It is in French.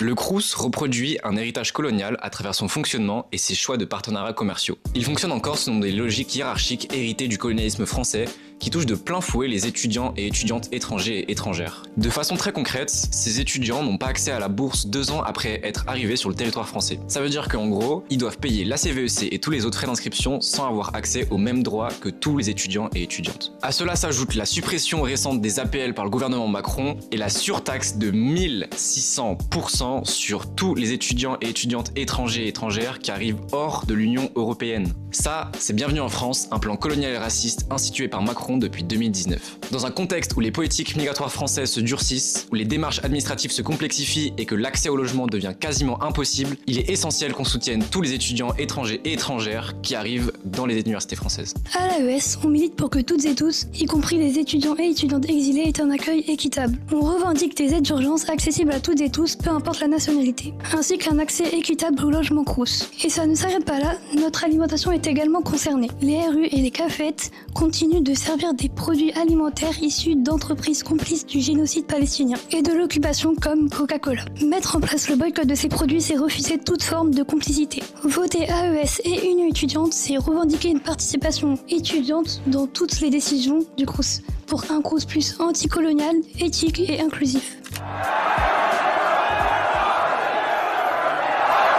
Le Crous reproduit un héritage colonial à travers son fonctionnement et ses choix de partenariats commerciaux. Il fonctionne encore selon des logiques hiérarchiques héritées du colonialisme français qui touchent de plein fouet les étudiants et étudiantes étrangers et étrangères. De façon très concrète, ces étudiants n'ont pas accès à la bourse 2 ans après être arrivés sur le territoire français. Ça veut dire qu'en gros, ils doivent payer la CVEC et tous les autres frais d'inscription sans avoir accès aux mêmes droits que tous les étudiants et étudiantes. À cela s'ajoute la suppression récente des APL par le gouvernement Macron et la surtaxe de 1600% sur tous les étudiants et étudiantes étrangers et étrangères qui arrivent hors de l'Union européenne. Ça, c'est Bienvenue en France, un plan colonial et raciste institué par Macron depuis 2019. Dans un contexte où les politiques migratoires françaises se durcissent, où les démarches administratives se complexifient et que l'accès au logement devient quasiment impossible, il est essentiel qu'on soutienne tous les étudiants étrangers et étrangères qui arrivent dans les universités françaises. À l'AES, on milite pour que toutes et tous, y compris les étudiants et étudiantes exilés, aient un accueil équitable. On revendique des aides d'urgence accessibles à toutes et tous, peu importe la nationalité, ainsi qu'un accès équitable au logement Crous. Et ça ne s'arrête pas là, notre alimentation est également concernée. Les RU et les cafettes continuent de servir des produits alimentaires issus d'entreprises complices du génocide palestinien et de l'occupation comme Coca-Cola. Mettre en place le boycott de ces produits, c'est refuser toute forme de complicité. Voter AES et Union étudiante, c'est revendiquer une participation étudiante dans toutes les décisions du Crous, pour un Crous plus anticolonial, éthique et inclusif.